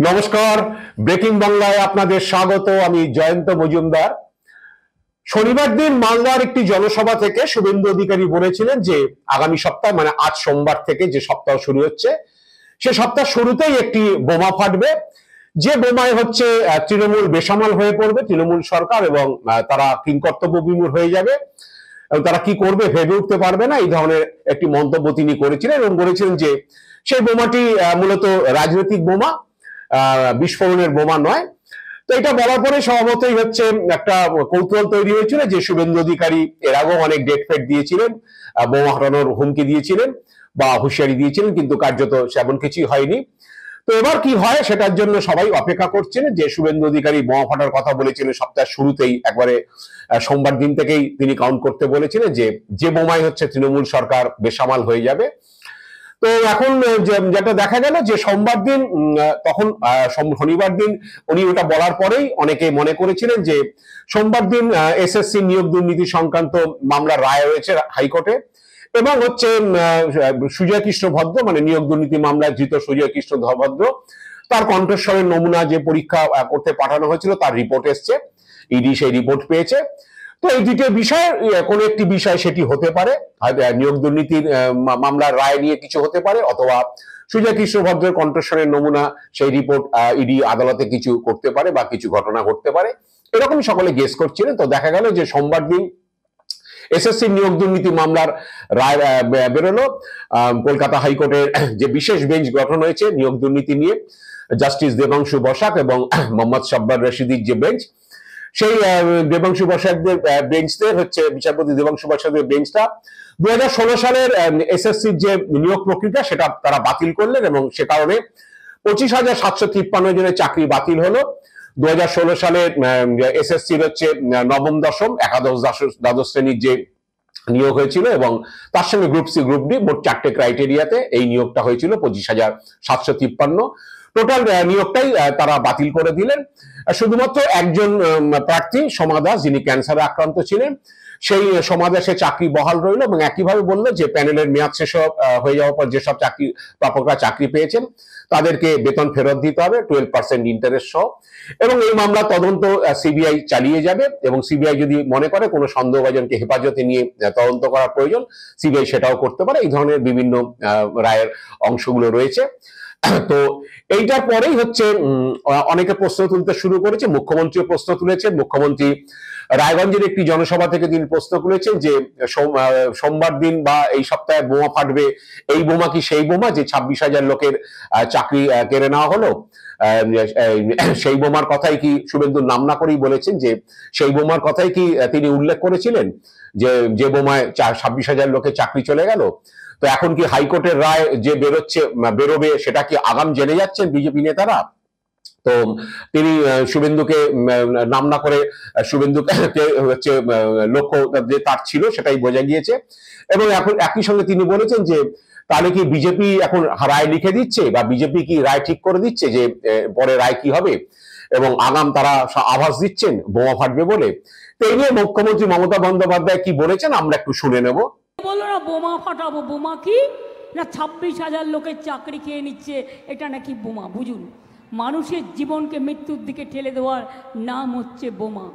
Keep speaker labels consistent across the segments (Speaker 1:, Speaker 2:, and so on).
Speaker 1: নমস্কার, ব্রেকিং বাংলায় আপনাদের স্বাগত। আমি জয়ন্ত মজুমদার। শনিবার দিন মালদার একটি জনসভা থেকে শুভেন্দু অধিকারী বলেছিলেন যে আগামী সপ্তাহ মানে আজ সোমবার থেকে যে সপ্তাহ শুরু হচ্ছে সে সপ্তাহ শুরুতেই একটি বোমা ফাটবে, যে বোমায় হচ্ছে তৃণমূল বেসামাল হয়ে পড়বে, তৃণমূল সরকার, এবং তারা কিংকর্তব্য বিমূঢ় হয়ে যাবে এবং তারা কি করবে ভেবে উঠতে পারবে না। এই ধরনের একটি মন্তব্য তিনি করেছিলেন এবং বলেছিলেন যে সেই বোমাটি মূলত রাজনৈতিক বোমা, বিস্ফোরণের বোমা নয়। তো এটা বলার পরে স্বভাবতই হচ্ছে একটা কৌতূহল তৈরি হয়েছিল যে শুভেন্দু অধিকারী এর আগেও অনেক ডেট ফেট দিয়েছিলেন, বোমা হারানোর হুমকি দিয়েছিলেন বা হুঁশিয়ারি দিয়েছিলেন, কিন্তু কার্যত সেমন কিছুই হয়নি। তো এবার কি হয় সেটার জন্য সবাই অপেক্ষা করছেন। যে শুভেন্দু অধিকারী বোমা ফাটার কথা বলেছিলেন সপ্তাহের শুরুতেই, একবারে সোমবার দিন থেকেই তিনি কাউন্ট করতে বলেছিলেন যে বোমায় হচ্ছে তৃণমূল সরকার বেসামাল হয়ে যাবে। তো এখন যেটা দেখা গেল যে সোমবার দিন, তখন শনিবার দিন উনি ওটা বলার পরেই অনেকে মনে করেছিলেন যে সোমবার দিন এসএসসি নিয়োগ দুর্নীতি সংক্রান্ত মামলার রায় হয়েছে হাইকোর্টে, এবং হচ্ছে সুজয় কৃষ্ণ ভদ্র, মানে নিয়োগ দুর্নীতি মামলায় ধৃত সুজয় কৃষ্ণ ভদ্র, তার কণ্ঠস্বরের নমুনা যে পরীক্ষা করতে পাঠানো হয়েছিল তার রিপোর্ট এসছে, ইডি সেই রিপোর্ট পেয়েছে। তো এই দ্বিতীয় বিষয়, কোন একটি বিষয় সেটি হতে পারে, নিয়োগ দুর্নীতির মামলার রায় নিয়ে কিছু হতে পারে, অথবা সুজয় কৃষ্ণ ভদ্রের কণ্ঠস্বরের নমুনা সেই রিপোর্ট ইডি আদালতে কিছু করতে পারে বা কিছু ঘটনা ঘটতে পারে, এরকম সকলে গেস করছিলেন। তো দেখা গেল যে সোমবার দিন এসএসসি নিয়োগ দুর্নীতি মামলার রায় বেরোলো। কলকাতা হাইকোর্টের যে বিশেষ বেঞ্চ গঠন হয়েছে নিয়োগ দুর্নীতি নিয়ে, জাস্টিস দেবাংশু বসাক এবং মোহাম্মদ সাব্বার রশিদির যে বেঞ্চ, সেই দেবাংশু বসাকদের বেঞ্চদের হচ্ছে বিচারপতি দেবাংশু বসাকদের বেঞ্চটা 2016 সালের এসএসসির যে নিয়োগ প্রক্রিয়া সেটা তারা বাতিল করলেন, এবং সে কারণে 25,753 জনের চাকরি বাতিল হলো। 2016 সালে এসএসসির হচ্ছে নবম দশম একাদশ দ্বাদশ শ্রেণীর যে নিয়োগ হয়েছিল, এবং তার সঙ্গে গ্রুপ সি গ্রুপ ডি মোট 4টে ক্রাইটেরিয়াতে এই নিয়োগটা হয়েছিল 25,753। টোটাল নিয়োগটাই তারা বাতিল করে দিলেন। শুধুমাত্র একজন প্রার্থী সোমা দাস, যিনি ক্যান্সারে আক্রান্ত ছিলেন, সেই সোমা দাসের চাকরি বহাল রইল, এবং একইভাবে বললো যে প্যানেলের মেয়াদ শেষ হয়ে যাওয়ার পর যেসব চাকরি প্রাপকরা চাকরি পেয়েছেন তাদেরকে বেতন ফেরত দিতে হবে 12% ইন্টারেস্ট সহ। এবং এই মামলা তদন্ত সিবিআই চালিয়ে যাবে, এবং সিবিআই যদি মনে করে কোনো সন্দেহভাজনকে হেফাজতে নিয়ে তদন্ত করার প্রয়োজন, সিবিআই সেটাও করতে পারে। এই ধরনের বিভিন্ন রায়ের অংশগুলো রয়েছে। তো এইটার পরেই হচ্ছে অনেকে প্রশ্ন তুলতে শুরু করেছে, মুখ্যমন্ত্রীও প্রশ্ন তুলেছেন। মুখ্যমন্ত্রী রায়গঞ্জের একটি জনসভা থেকে তিনি প্রশ্ন তুলেছেন যে সোমবার দিন বা এই সপ্তাহে বোমা ফাটবে, এই বোমা কি সেই বোমা যে 26,000 লোকের চাকরি কেড়ে নেওয়া হলো? সেই বোমার কথাই কি শুভেন্দুর নাম না করেই বলেছেন যে সেই বোমার কথাই কি তিনি উল্লেখ করেছিলেন যে বোমায় 26,000 লোকের চাকরি চলে গেল? তো এখন কি হাইকোর্টের রায় যে বেরোবে সেটা কি আগাম জেনে যাচ্ছেন বিজেপি নেতারা? তো তিনি শুভেন্দুকে নাম না করে শুভেন্দুকে হচ্ছে লক্ষ্য যে তার ছিল সেটাই বোঝা গিয়েছে। এবং এখন একই সঙ্গে তিনি বলেছেন যে তাহলে কি বিজেপি এখন রায় লিখে দিচ্ছে, বা বিজেপি কি রায় ঠিক করে দিচ্ছে যে পরে রায় কি হবে, এবং আগাম তারা আভাস দিচ্ছেন বোমা ফাটবে বলে। তো এই নিয়ে মুখ্যমন্ত্রী মমতা বন্দ্যোপাধ্যায় কি বলেছেন আমরা একটু শুনে নেব।
Speaker 2: বললো না বোমা ফাটাবো, বোমা কি না 26,000 লোকের চাকরি খেয়ে নিচ্ছে, এটা নাকি বোমা। বুঝুন, মানুষের জীবনকে মৃত্যুর দিকে ঠেলে দেওয়ার নাম হচ্ছে বোমা।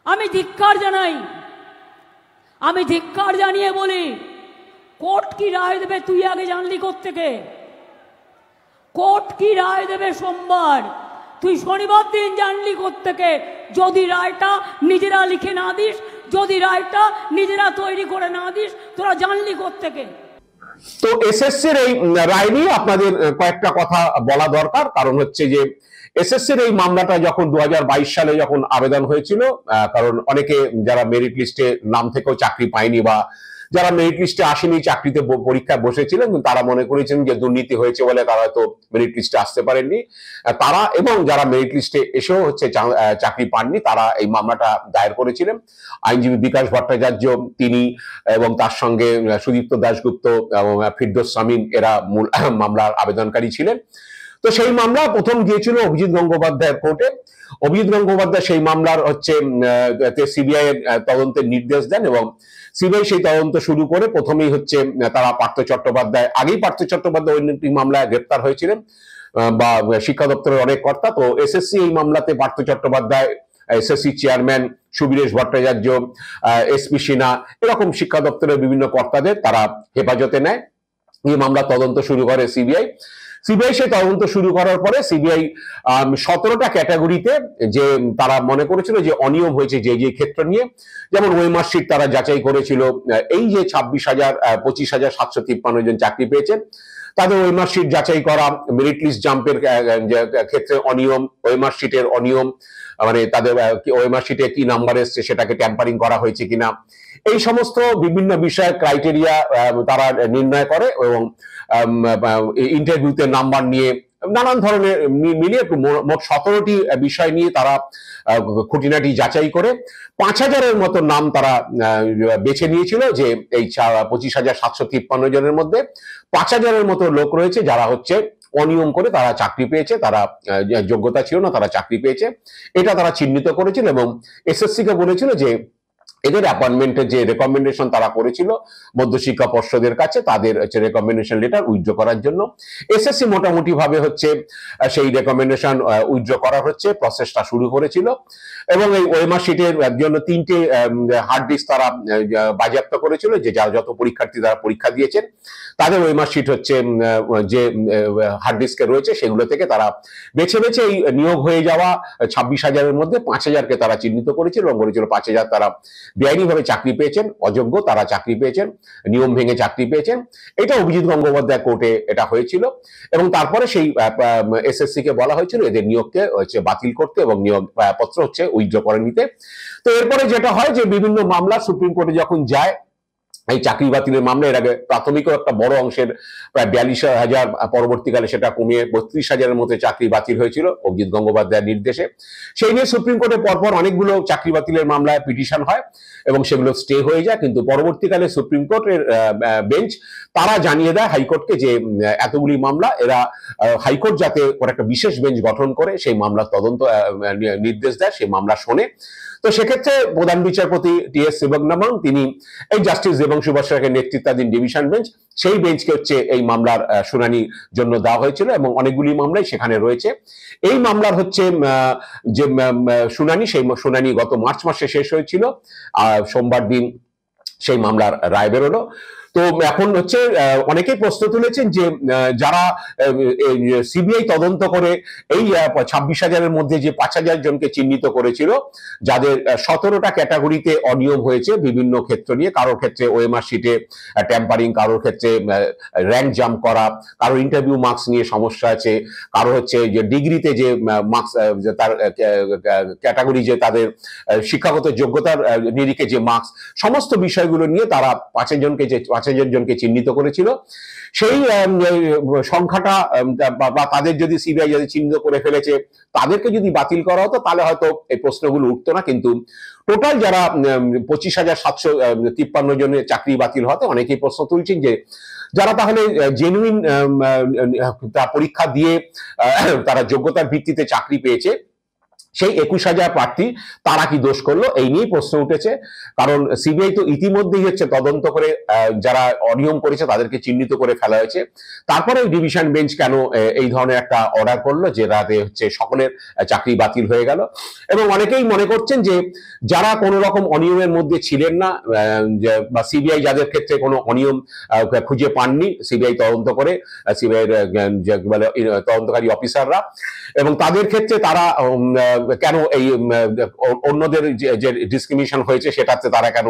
Speaker 2: আমি ধিক্কার জানাই, আমি ধিক্কার জানিয়ে বলি, কোর্ট কি রায় দেবে তুই আগে জানলি কোত্থেকে? কোর্ট কি রায় দেবে সোমবার, তুই শনিবার দিন জানলি কোত্থেকে? যদি রায়টা নিজেরা লিখে না দিস, যদি রায়টা নিজেরা তৈরি করে না দিস, তোরা জানলি কোত্থেকে?
Speaker 1: তো এসএসসির এই রায় নিয়ে আপনাদের কয়েকটা কথা বলা দরকার। কারণ হচ্ছে যে এসএসসির এই মামলাটা যখন 2022 সালে যখন আবেদন হয়েছিল, কারণ অনেকে যারা মেরিট লিস্টে নাম থেকেও চাকরি পায়নি, বা যারা মেরিট লিস্টে আসেনি, চাকরিতে পরীক্ষায় বসেছিলেন কিন্তু তারা মনে করেছেন যে দুর্নীতি হয়েছে বলে তারা হয়তো মেরিট লিস্টে আসতে পারেননি, তারা এবং যারা মেরিট লিস্টে এসেও হচ্ছে চাকরি পাননি, তারা এই মামলাটা দায়ের করেছিলেন। আইনজীবী বিকাশ ভট্টাচার্য তিনি এবং তার সঙ্গে সুদীপ্ত দাশগুপ্ত এবং ফিরদৌস শামীম এরা মূল মামলার আবেদনকারী ছিলেন। তো সেই মামলা প্রথম গিয়েছিল অভিজিৎ গঙ্গোপাধ্যায়ের কোর্টে। অভিজিৎ গঙ্গোপাধ্যায় সেই মামলার হচ্ছে সিবিআই এর তদন্তের নির্দেশ দেন, এবং সিবিআই সেই তদন্ত শুরু করে প্রথমেই হচ্ছে তারা পার্থ চট্টোপাধ্যায়, আগেই পার্থ চট্টোপাধ্যায় অন্য একটি মামলায় গ্রেপ্তার হয়েছিলেন, বা শিক্ষা দপ্তরের অনেক কর্তা। তো এসএসসি এই মামলাতে Partha Chattopadhyay, SSC chairman Subiresh Bhattacharya, SP Sinha, এরকম শিক্ষা দপ্তরের বিভিন্ন কর্তাদের তারা হেফাজতে নেয়। এই মামলা তদন্ত শুরু করে সিবিআই। সেই তদন্ত শুরু করার পরে সিবিআই 17টা ক্যাটাগরিতে যে তারা মনে করেছিল যে অনিয়ম হয়েছে যে যে ক্ষেত্র নিয়ে, যেমন ওয়েমার্কশিট তারা যাচাই করেছিল, এই যে 25,753 জন চাকরি পেয়েছেন তাদের ওয়েমার্কশিট যাচাই করা, মেরিট লিস্ট জাম্পের ক্ষেত্রে অনিয়ম, ওয়েমার্কশিটের অনিয়ম, মানে তাদের ওয়েমার্কশিটে কি নাম্বার এসছে সেটাকে ট্যাম্পারিং করা হয়েছে কিনা, এই সমস্ত বিভিন্ন বিষয় ক্রাইটেরিয়া তারা নির্ণয় করে এবং ইন্টারভিউতে নাম্বার নিয়ে নানান ধরনের মিলিয়ে মোট 17টি বিষয় নিয়ে তারা খুঁটিনাটি যাচাই করে 5,000-এর মতো নাম তারা বেছে নিয়েছিল, যে এই 25,753 জনের মধ্যে 5,000-এর মতো লোক রয়েছে যারা হচ্ছে অনিয়ম করে তারা চাকরি পেয়েছে, তারা যোগ্যতা ছিল না, তারা চাকরি পেয়েছে, এটা তারা চিহ্নিত করেছিল এবং এসএসসি কে বলেছিল যে এদের অ্যাপয়েন্টমেন্টের যে রেকমেন্ডেশন তারা করেছিল মধ্যশিক্ষা পর্ষদের কাছে, তাদের হচ্ছে রেকমেন্ডেশন লেটার উইথড্র করার জন্য এসএসসি মোটামুটি ভাবে হচ্ছে সেই রেকমেন্ডেশন উইথড্র করার হচ্ছে প্রসেসটা শুরু করেছিল। এবং এই ওয়েমার্কশিটের জন্য 3টে হার্ড ডিস্ক তারা বাজেয়াপ্ত করেছিল, যে যারা যত পরীক্ষার্থী তারা পরীক্ষা দিয়েছেন তাদের ওয়েমার্কশিট হচ্ছে যে হার্ড ডিস্কে রয়েছে সেগুলো থেকে তারা বেছে বেছে এই নিয়োগ হয়ে যাওয়া 26,000-এর মধ্যে 5,000-কে তারা চিহ্নিত করেছিল এবং বলেছিল 5,000 তারা বেআইনিভাবে চাকরি পেয়েছেন, অযোগ্য তারা চাকরি পেয়েছেন, নিয়ম ভেঙে চাকরি পেয়েছেন। এটা অভিজিৎ গঙ্গোপাধ্যায় কোর্টে এটা হয়েছিল এবং তারপরে সেই এসএসসি কে বলা হয়েছিল এদের নিয়োগকে হচ্ছে বাতিল করতে এবং নিয়োগ পত্র হচ্ছে উইথড্র করে নিতে। তো এরপরে যেটা হয় যে বিভিন্ন মামলা সুপ্রিম কোর্টে যখন যায়, এই চাকরি বাতিলের মামলা, এর আগে প্রাথমিকও একটা বড় অংশের প্রায় 42,000, পরবর্তীকালে সেটা কমিয়ে 32,000-এর মতো চাকরি বাতিল হয়েছিল অভিজিৎ গঙ্গোপাধ্যায়ের নির্দেশে। সেই নিয়ে সুপ্রিম কোর্টে পরপর অনেকগুলো চাকরি বাতিলের মামলায় পিটিশন হয় এবং সেগুলো স্টে হয়ে যায়, কিন্তু পরবর্তীকালে সুপ্রিম কোর্টের বেঞ্চ তারা জানিয়ে দেয় হাইকোর্টকে যে এতগুলি মামলা, এরা হাইকোর্ট যাতে একটা বিশেষ বেঞ্চ গঠন করে সেই মামলার তদন্ত নির্দেশ দেয়, সেই মামলা শোনে। তো সেক্ষেত্রে প্রধান বিচারপতি টি.এস. শিবজ্ঞানম তিনি এই জাস্টিস দেবাংশু বসাকের নেতৃত্বাধীন ডিভিশন বেঞ্চ, সেই বেঞ্চকে হচ্ছে এই মামলার শুনানির জন্য দেওয়া হয়েছিল এবং অনেকগুলি মামলাই সেখানে রয়েছে। এই মামলার হচ্ছে যে শুনানি, সেই শুনানি গত মার্চ মাসে শেষ হয়েছিল, সোমবার দিন সেই মামলার রায় বেরোলো। তো এখন হচ্ছে অনেকেই প্রশ্ন তুলেছেন যে যারা সিবিআই তদন্ত করে এই 26,000-এর মধ্যে যে 5,000 জনকে চিহ্নিত করেছিল, যাদের 17টা ক্যাটাগরিতে অনিয়ম হয়েছে বিভিন্ন ক্ষেত্র নিয়ে, কারোর ক্ষেত্রে ওএমআর-শিটে ট্যাম্পারিং, কারোর ক্ষেত্রে র্যাঙ্ক জাম্প করা, কারোর ইন্টারভিউ মার্কস নিয়ে সমস্যা আছে, কারো হচ্ছে যে ডিগ্রিতে যে মার্কস, তার ক্যাটাগরি যে তাদের শিক্ষাগত যোগ্যতার নিরিখে যে মার্কস, সমস্ত বিষয়গুলো নিয়ে তারা 5,000 জনকে চিহ্নিত করেছিল। সেই সংখ্যাটা বা তাদের যদি সিবিআই যদি চিহ্নিত করে ফেলেছে, তাদেরকে যদি বাতিল করা হতো তাহলে হয়তো এই প্রশ্নগুলো উঠতো না, কিন্তু টোটাল যারা 25,753 জনের চাকরি বাতিল হতো, অনেকেই প্রশ্ন তুলছেন যে যারা তাহলে জেনুইন পরীক্ষা দিয়ে তারা যোগ্যতার ভিত্তিতে চাকরি পেয়েছে, সেই 21,000 প্রার্থী তারা কি দোষ করলো, এই নিয়ে প্রশ্ন উঠেছে। কারণ সিবিআই তো ইতিমধ্যেই হচ্ছে তদন্ত করে যারা অনিয়ম করেছে তাদেরকে চিহ্নিত করে ফেলা হয়েছে, তারপরে ডিভিশন বেঞ্চ কেন এই ধরনের একটা অর্ডার করলো যে রাতে হচ্ছে সকলের চাকরি বাতিল হয়ে গেল। এবং অনেকেই মনে করছেন যে যারা কোনো রকম অনিয়মের মধ্যে ছিলেন না, বা সিবিআই যাদের ক্ষেত্রে কোনো অনিয়ম খুঁজে পাননি, সিবিআই তদন্ত করে, সিবিআই তদন্তকারী অফিসাররা, এবং তাদের ক্ষেত্রে তারা কেন এই অন্যদের যে ডিসক্রিমিনেশন হয়েছে সেটাতে তারা কেন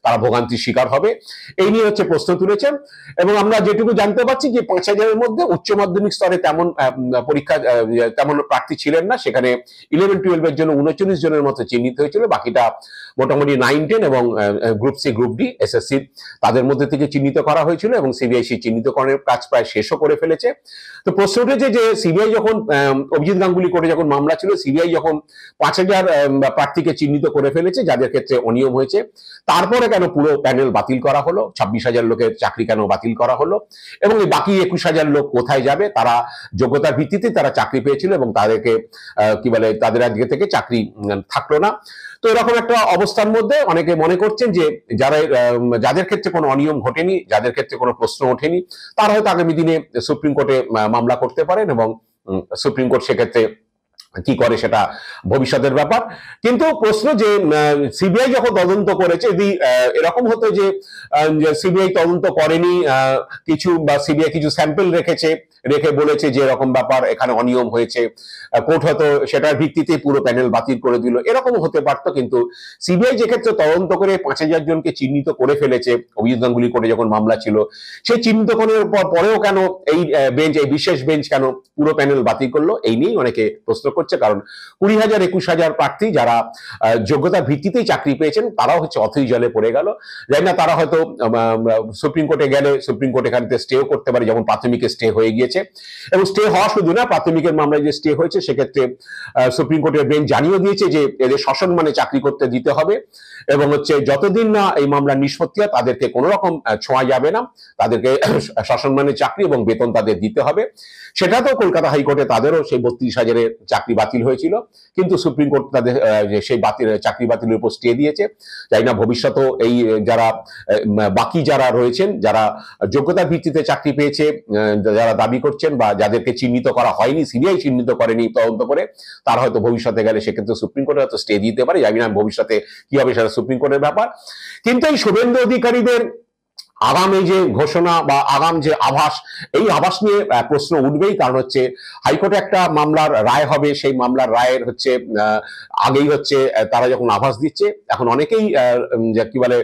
Speaker 1: তারা ভোগান্তির শিকার হবে, এই নিয়ে হচ্ছে প্রশ্ন তুলেছেন। এবং আমরা যেটুকু জানতে পারছি যে 5,000-এর মধ্যে উচ্চ মাধ্যমিক স্তরে তেমন পরীক্ষা তেমন প্রার্থী ছিলেন না, সেখানে 11-12-এর জন্য 39 জনের মতো চিহ্নিত হয়েছিল, বাকিটা মোটামুটি 9-10 এবং group C group D SSC তাদের মধ্যে থেকে চিহ্নিত করা হয়েছিল এবং সিবিআই সেই চিহ্নিতকরণের কাজ প্রায় শেষও করে ফেলেছে। তো প্রশ্ন উঠেছে যে সিবিআই যখন অভিজিৎ গাঙ্গুলি কোর্টে যখন মামলা ছিল, সিবিআই সিবিআই যখন 5,000 প্রার্থীকে চিহ্নিত করে ফেলেছে যাদের ক্ষেত্রে অনিয়ম হয়েছে, তারপরে কেন পুরো প্যানেল বাতিল করা হলো? 26,000 লোকের চাকরি কেন বাতিল করা হলো? এবং এই বাকি 21,000 লোক কোথায় যাবে? তারা যোগ্যতার ভিত্তিতে তারা চাকরি পেয়েছিল এবং তাদেরকে কি বলে, তাদের আজকে থেকে চাকরি থাকলো না। তো এরকম একটা অবস্থার মধ্যে অনেকে মনে করছেন যে যাদের ক্ষেত্রে কোনো অনিয়ম ঘটেনি, যাদের ক্ষেত্রে কোনো প্রশ্ন ওঠেনি, তারা হয়তো আগামী দিনে সুপ্রিম কোর্টে মামলা করতে পারেন এবং সুপ্রিম কোর্ট সেক্ষেত্রে কি করে সেটা ভবিষ্যতের ব্যাপার। কিন্তু প্রশ্ন যে সিবিআই যখন তদন্ত করেছে, যদি এরকম হতো যে সিবিআই তদন্ত করেনি কিছু, বা সিবিআই কিছু স্যাম্পল রেখে বলেছে যে এরকম ব্যাপার, এখানে অনিয়ম হয়েছে, কোর্ট হয়তো সেটার ভিত্তিতে পুরো প্যানেল বাতিল করে দিল, এরকম হতে পারত। কিন্তু সিবিআই যে ক্ষেত্রে তদন্ত করে 5,000 জনকে চিহ্নিত করে ফেলেছে, অভিজিৎ গাঙ্গুলি কোর্টে যখন মামলা ছিল, সেই চিহ্নিত করার পরেও কেন এই বিশেষ বেঞ্চ কেন পুরো প্যানেল বাতিল করলো, এই নিয়েই অনেকে প্রশ্ন করছে। কারণ 20,000 21,000 প্রার্থী যারা যোগ্যতার ভিত্তিতেই চাকরি পেয়েছেন, তারাও হচ্ছে অথই জলে পড়ে গেল। জানি না তারা হয়তো সুপ্রিম কোর্টে গেলে সুপ্রিম কোর্ট এখানে স্টেও করতে পারে, যেমন প্রাথমিকের স্টে হয়ে গিয়েছে। এবং স্টে হওয়া শুধু না, প্রাথমিকের মামলায় যে স্টে হয়েছে সেক্ষেত্রে সুপ্রিম কোর্টের বেঞ্চ জানিয়ে দিয়েছে যে এদের সসম্মানে চাকরি করতে দিতে হবে, এবং হচ্ছে যতদিন না এই মামলার নিষ্পত্তি হয় তাদেরকে কোনো রকম ছোঁয়া যাবে না, তাদেরকে সসম্মানে চাকরি এবং বেতন তাদের দিতে হবে। সেটা তো কলকাতা হাইকোর্টে তাদেরও সেই 32,000-এর চাকরি বাতিল হয়েছিল, কিন্তু সুপ্রিম কোর্ট তাদের সেই চাকরি বাতিলের উপর স্টে দিয়েছে। তাই না ভবিষ্যতেও এই বাকি যারা রয়েছেন, যারা যোগ্যতার ভিত্তিতে চাকরি পেয়েছে, যারা দাবি করছেন বা যাদেরকে চিহ্নিত করা হয়নি, সিবিআই চিহ্নিত করেনি তদন্ত করে, তারা হয়তো ভবিষ্যতে গেলে সেক্ষেত্রে সুপ্রিম কোর্টে হয়তো স্টে দিতে পারে। জানি না ভবিষ্যতে কি হবে, সেটা সুপ্রিম কোর্টের ব্যাপার। কিন্তু এই শুভেন্দু অধিকারীদের আগাম এই যে ঘোষণা বা আগাম যে আভাস, এই আভাস নিয়ে প্রশ্ন উঠবেই। কারণ হচ্ছে হাইকোর্টে একটা মামলার রায় হবে, সেই মামলার রায়ের হচ্ছে আগেই হচ্ছে তারা যখন আভাস দিচ্ছে, এখন অনেকেই কি বলে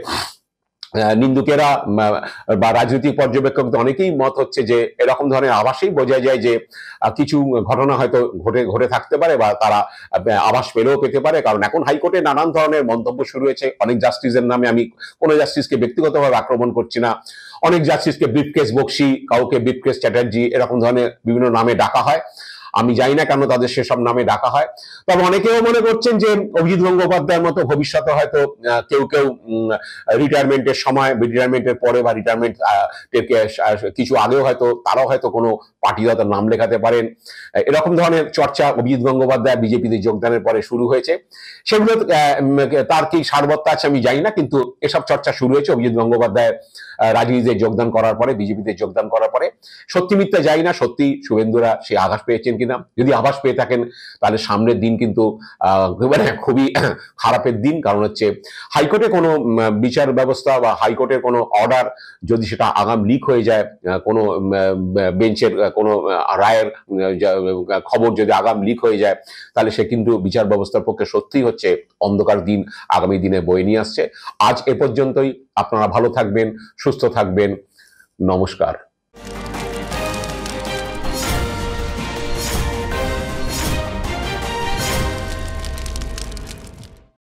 Speaker 1: নিন্দুকেরা বা রাজনৈতিক পর্যবেক্ষক অনেকেই মত হচ্ছে যে এরকম ধরনের আভাসেই বোঝা যায় যে কিছু ঘটনা হয়তো ঘটে থাকতে পারে, বা তারা আভাস পেতে পারে। কারণ এখন হাইকোর্টে নানান ধরনের মন্তব্য শুরু হয়েছে অনেক জাস্টিসের নামে। আমি কোনো জাস্টিসকে ব্যক্তিগতভাবে আক্রমণ করছি না, অনেক জাস্টিসকে ব্রিফকেস বক্সি, কাউকে ব্রিফকেস চ্যাটার্জি, এরকম ধরনের বিভিন্ন নামে ডাকা হয়। আমি জানি না কেন তাদের সেসব নামে ডাকা হয়। তবে অনেকেও মনে করছেন যে অভিজিৎ গঙ্গোপাধ্যায়ের মতো ভবিষ্যতে হয়তো কেউ রিটায়ারমেন্টের সময়, রিটায়ারমেন্টের পরে বা রিটায়ারমেন্ট কিছু আগেও হয়তো তারাও হয়তো কোনো পার্টিগত নাম লেখাতে পারেন। এরকম ধরনের চর্চা অভিজিৎ গঙ্গোপাধ্যায় বিজেপিতে যোগদানের পরে শুরু হয়েছে। সেগুলো তার কি সারবত্তা আছে আমি জানি না, কিন্তু এসব চর্চা শুরু হয়েছে অভিজিৎ গঙ্গোপাধ্যায় রাজনীতিতে যোগদান করার পরে, বিজেপিতে যোগদান করার পরে। সত্যি মিথ্যা জানি না, সত্যি শুভেন্দুরা সেই আভাস পেয়েছেন কিনা। যদি আভাস পেয়ে থাকেন তাহলে সামনের দিন কিন্তু খুবই খারাপের দিন। কারণ হচ্ছে হাইকোর্টে কোনো বিচার ব্যবস্থা বা হাইকোর্টের কোনো অর্ডার যদি সেটা আগাম লিক হয়ে যায়, কোনো বেঞ্চের কোনো রায়ের খবর যদি আগাম লিক হয়ে যায়, তাহলে সে কিন্তু বিচার ব্যবস্থার পক্ষে সত্যিই হচ্ছে অন্ধকার দিন আগামী দিনে বয়ে নিয়ে আসছে। আজ এ পর্যন্তই। আপনারা ভালো থাকবেন, সুস্থ থাকবেন। নমস্কার।